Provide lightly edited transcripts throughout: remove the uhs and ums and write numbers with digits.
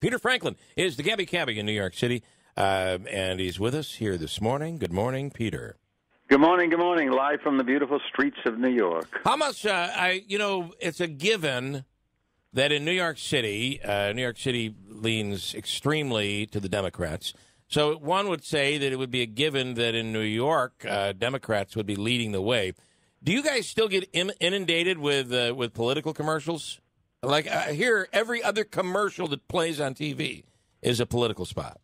Peter Franklin is the Gabby Cabby in New York City, and he's with us here this morning. Good morning, Peter. Good morning, live from the beautiful streets of New York. How much, it's a given that in New York City leans extremely to the Democrats. So one would say that it would be a given that in New York, Democrats would be leading the way. Do you guys still get inundated with political commercials? Like here, every other commercial that plays on TV is a political spot.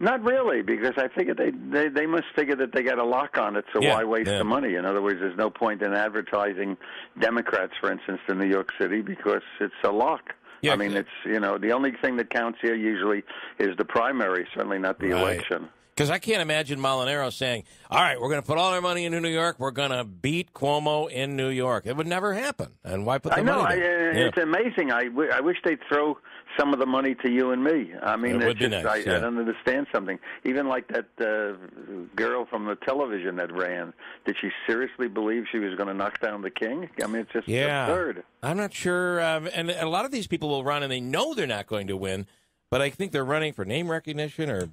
Not really, because I figure they must figure that they got a lock on it, so why waste the money? In other words, there's no point in advertising Democrats, for instance, in New York City because it's a lock. Yeah, I mean, it's, the only thing that counts here usually is the primary, certainly not the election. Because I can't imagine Molinaro saying, all right, we're going to put all our money into New York. We're going to beat Cuomo in New York. It would never happen. And why put the money there? It's amazing. I wish they'd throw some of the money to you and me. I mean, it would be nice, I don't understand something. Even like that girl from the television that ran, did she seriously believe she was going to knock down the king? I mean, it's just absurd. I'm not sure. And a lot of these people will run, and they know they're not going to win, but I think they're running for name recognition or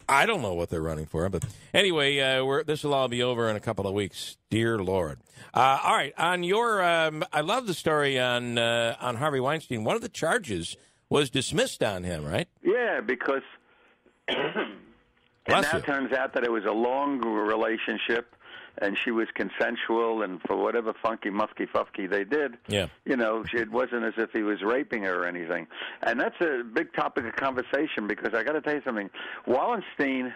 I don't know what they're running for, but anyway, this will all be over in a couple of weeks. Dear Lord! All right, on your, I love the story on Harvey Weinstein. One of the charges was dismissed on him, right? Yeah, because it now turns out that it was a long relationship, and she was consensual, and for whatever funky mufky they did, it wasn't as if he was raping her or anything. And that's a big topic of conversation because I got to tell you something. Weinstein,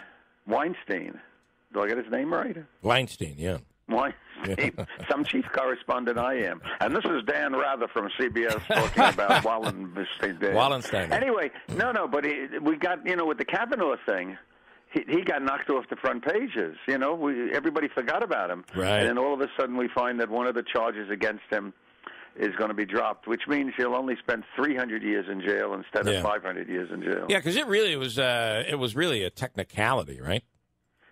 do I get his name right? Weinstein, yeah. Weinstein, some chief correspondent I am. And this is Dan Rather from CBS talking about Wallenstein. Anyway, but we got, with the Kavanaugh thing, he got knocked off the front pages. Everybody forgot about him. Right. And then all of a sudden we find that one of the charges against him is going to be dropped, which means he'll only spend 300 years in jail instead of 500 years in jail. Yeah, because it was really a technicality, right?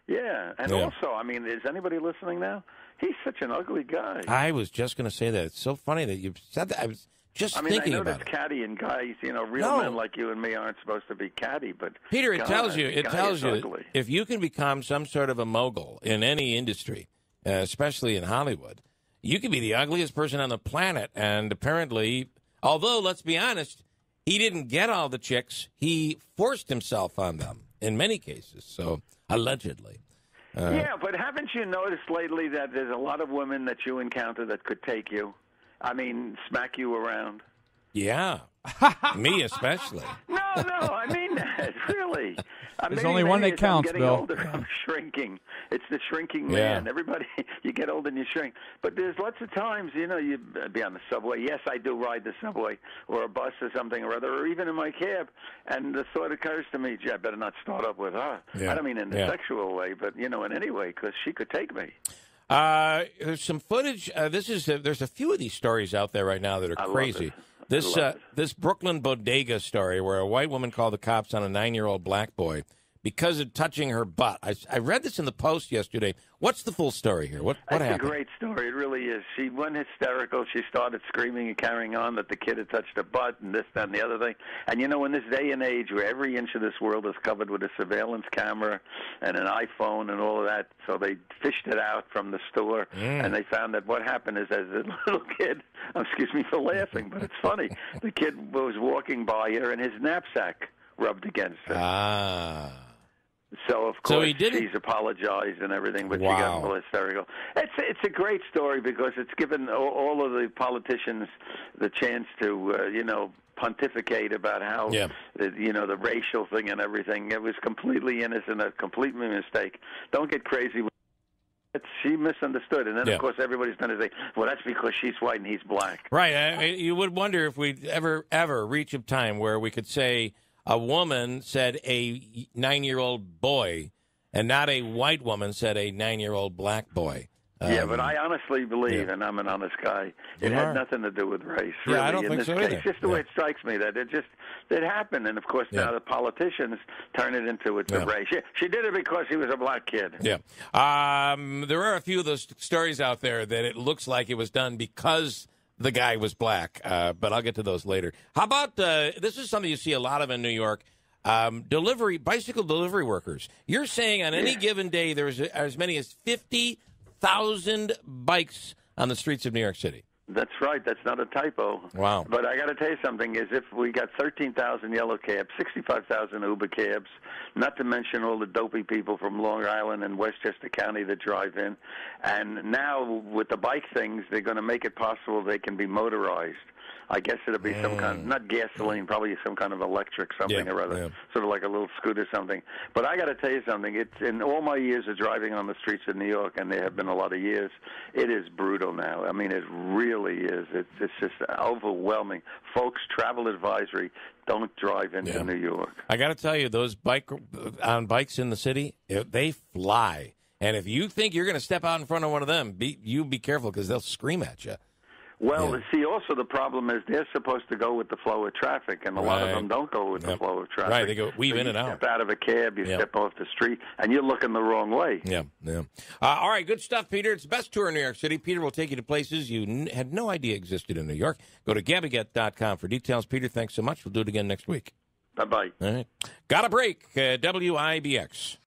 Yeah, and also, I mean, is anybody listening now? He's such an ugly guy. I was just going to say that. It's so funny that you said that. I was just thinking I know about that's catty, and guys, real men like you and me aren't supposed to be catty, but Peter, it tells you ugly. If you can become some sort of a mogul in any industry, especially in Hollywood, you can be the ugliest person on the planet. And apparently, although let's be honest, he didn't get all the chicks, he forced himself on them in many cases. So allegedly. Yeah, but haven't you noticed lately that there's a lot of women that you encounter that could take you? I mean, smack you around. Yeah. Me especially. No, I mean that, really. There's only one that counts, Bill. Older, I'm shrinking. It's the shrinking man. Yeah. Everybody, you get old and you shrink. But there's lots of times, you be on the subway. Yes, I do ride the subway or a bus or something or other, or even in my cab. And the thought occurs to me, gee, I better not start up with her. Yeah. I don't mean in a sexual way, but, in any way, because she could take me. There's some footage. There's a few of these stories out there right now that are crazy. This Brooklyn Bodega story where a white woman called the cops on a 9-year-old black boy because of touching her butt. I read this in the Post yesterday. What's the full story here? What happened? It's a great story. It really is. She went hysterical. She started screaming and carrying on that the kid had touched her butt and this, that, and the other thing. And, in this day and age where every inch of this world is covered with a surveillance camera and an iPhone and all of that, so they fished it out from the store, and they found that what happened is as a little kid, excuse me for laughing, but it's funny, the kid was walking by her and his knapsack rubbed against her. So, of course, she's apologized and everything, but she got a little hysterical. It's a great story because it's given all of the politicians the chance to, pontificate about how, the racial thing and everything. It was completely innocent, a complete mistake. Don't get crazy with it. She misunderstood. And then, of course, everybody's going to say, well, that's because she's white and he's black. Right. You would wonder if we'd ever reach a time where we could say, a woman said a 9-year-old boy, and not a white woman said a 9-year-old black boy. But I honestly believe, and I'm an honest guy, it had nothing to do with race. Really, I don't think so either. It's just the way it strikes me that it happened. And, of course, now the politicians turn it into it's a race. She did it because he was a black kid. Yeah. There are a few of those stories out there that it looks like it was done because the guy was black. But I'll get to those later. How about this is something you see a lot of in New York. Bicycle delivery workers. You're saying on any given day there's as many as 50,000 bikes on the streets of New York City. That's right. That's not a typo. Wow. But I got to tell you something, is if we got 13,000 yellow cabs, 65,000 Uber cabs, not to mention all the dopey people from Long Island and Westchester County that drive in, and now with the bike things, they're going to make it possible they can be motorized. I guess it'll be some kind, not gasoline, probably some kind of electric something or other, sort of like a little scooter something. But I got to tell you something. It's in all my years of driving on the streets of New York, and there have been a lot of years, it is brutal now. I mean, it really is. It's just overwhelming. Folks, travel advisory, don't drive into New York. I got to tell you, those bikes in the city, they fly. And if you think you're going to step out in front of one of them, be careful because they'll scream at you. Well, see, also the problem is they're supposed to go with the flow of traffic, and a lot of them don't go with the flow of traffic. Right, they go weave in and out. You step out of a cab, you step off the street, and you're looking the wrong way. Yeah. All right, good stuff, Peter. It's the best tour in New York City. Peter will take you to places you had no idea existed in New York. Go to GabbyGet.com for details. Peter, thanks so much. We'll do it again next week. Bye-bye. All right. Got a break. WIBX.